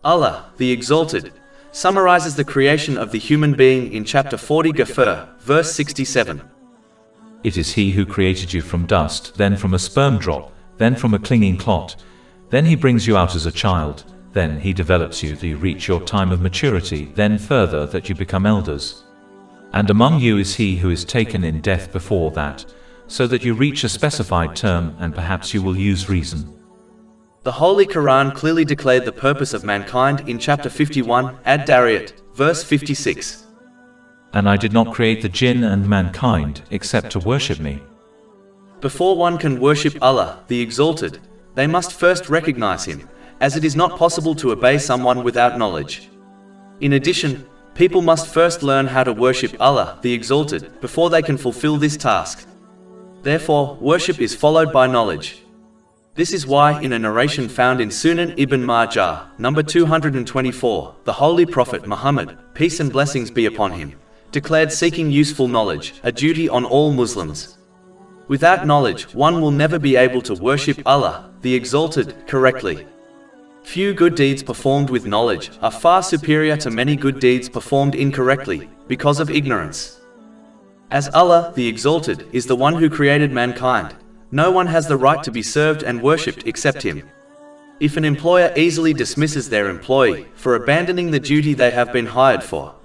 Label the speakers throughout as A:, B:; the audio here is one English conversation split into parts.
A: Allah, the Exalted, summarizes the creation of the human being in chapter 40 Ghafir, verse 67.
B: It is He who created you from dust, then from a sperm drop, then from a clinging clot. Then He brings you out as a child, then He develops you that you reach your time of maturity, then further that you become elders. And among you is he who is taken in death before that, so that you reach a specified term and perhaps you will use reason.
A: The Holy Quran clearly declared the purpose of mankind in chapter 51, Ad-Dariyat, verse 56.
B: And I did not create the jinn and mankind except to worship me.
A: Before one can worship Allah, the Exalted, they must first recognize Him, as it is not possible to obey someone without knowledge. In addition, people must first learn how to worship Allah, the Exalted, before they can fulfill this task. Therefore, worship is followed by knowledge. This is why, in a narration found in Sunan Ibn Majah, number 224, the Holy Prophet Muhammad, peace and blessings be upon him, declared seeking useful knowledge a duty on all Muslims. Without knowledge, one will never be able to worship Allah, the Exalted, correctly. Few good deeds performed with knowledge are far superior to many good deeds performed incorrectly, because of ignorance. As Allah, the Exalted, is the one who created mankind, no one has the right to be served and worshipped except Him. If an employer easily dismisses their employee for abandoning the duty they have been hired for,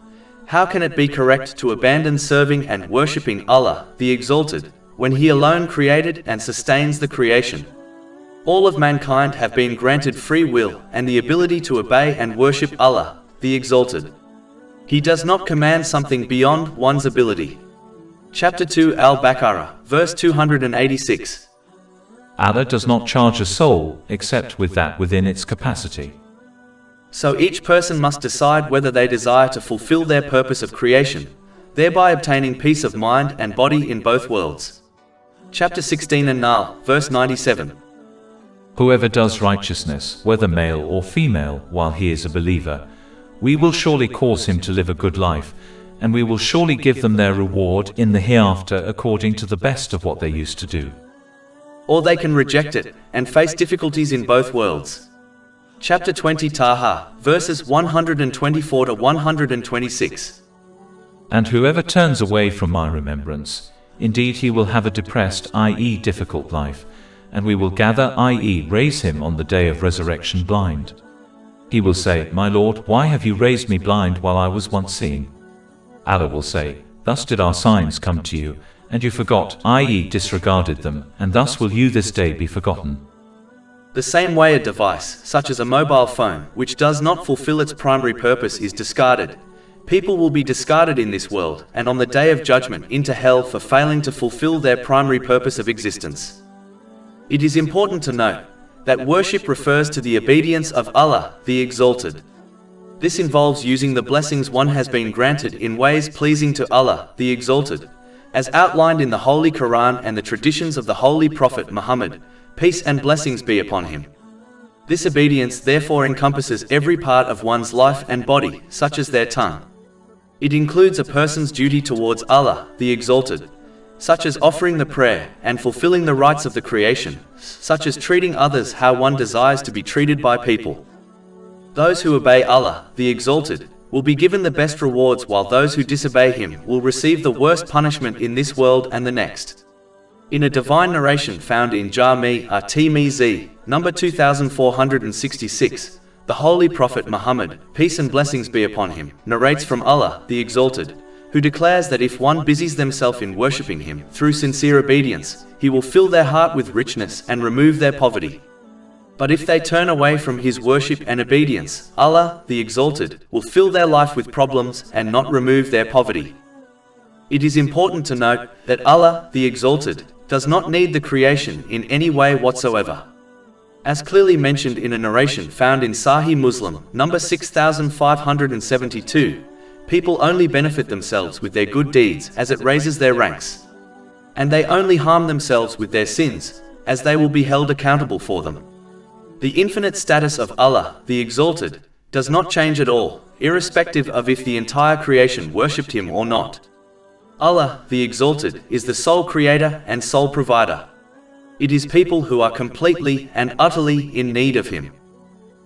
A: how can it be correct to abandon serving and worshipping Allah, the Exalted, when He alone created and sustains the creation? All of mankind have been granted free will and the ability to obey and worship Allah, the Exalted. He does not command something beyond one's ability. Chapter 2 Al-Baqarah, verse 286.
B: Allah does not charge a soul except with that within its capacity.
A: So each person must decide whether they desire to fulfill their purpose of creation, thereby obtaining peace of mind and body in both worlds. Chapter 16 An-Nahl, verse 97.
B: Whoever does righteousness, whether male or female, while he is a believer, we will surely cause him to live a good life, and we will surely give them their reward in the hereafter according to the best of what they used to do.
A: Or they can reject it and face difficulties in both worlds. Chapter 20 Taha, verses 124 to 126.
B: And whoever turns away from my remembrance, indeed he will have a depressed, i.e. difficult life, and we will gather, i.e. raise him on the day of resurrection blind. He will say, My Lord, why have you raised me blind while I was once seeing? Allah will say, Thus did our signs come to you, and you forgot, i.e. disregarded them, and thus will you this day be forgotten.
A: The same way a device, such as a mobile phone, which does not fulfill its primary purpose is discarded, people will be discarded in this world, and on the day of judgment into hell for failing to fulfill their primary purpose of existence. It is important to note that worship refers to the obedience of Allah, the Exalted. This involves using the blessings one has been granted in ways pleasing to Allah, the Exalted, as outlined in the Holy Quran and the traditions of the Holy Prophet Muhammad, peace and blessings be upon him. This obedience therefore encompasses every part of one's life and body, such as their tongue. It includes a person's duty towards Allah, the Exalted, such as offering the prayer and fulfilling the rights of the creation, such as treating others how one desires to be treated by people. Those who obey Allah, the Exalted, will be given the best rewards, while those who disobey Him will receive the worst punishment in this world and the next. In a divine narration found in Jami' at-Tirmidhi, number 2466, the Holy Prophet Muhammad, peace and blessings be upon him, narrates from Allah, the Exalted, who declares that if one busies themselves in worshipping Him through sincere obedience, He will fill their heart with richness and remove their poverty. But if they turn away from His worship and obedience, Allah, the Exalted, will fill their life with problems and not remove their poverty. It is important to note that Allah, the Exalted, does not need the creation in any way whatsoever. As clearly mentioned in a narration found in Sahih Muslim, number 6572, people only benefit themselves with their good deeds as it raises their ranks. And they only harm themselves with their sins, as they will be held accountable for them. The infinite status of Allah, the Exalted, does not change at all, irrespective of if the entire creation worshipped Him or not. Allah, the Exalted, is the sole creator and sole provider. It is people who are completely and utterly in need of Him.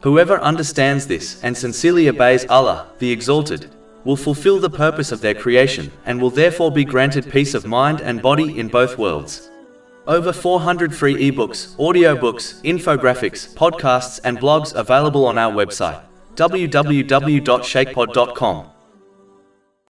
A: Whoever understands this and sincerely obeys Allah, the Exalted, will fulfill the purpose of their creation and will therefore be granted peace of mind and body in both worlds. Over 400 free ebooks, audiobooks, infographics, podcasts and blogs available on our website, www.shaykhpod.com.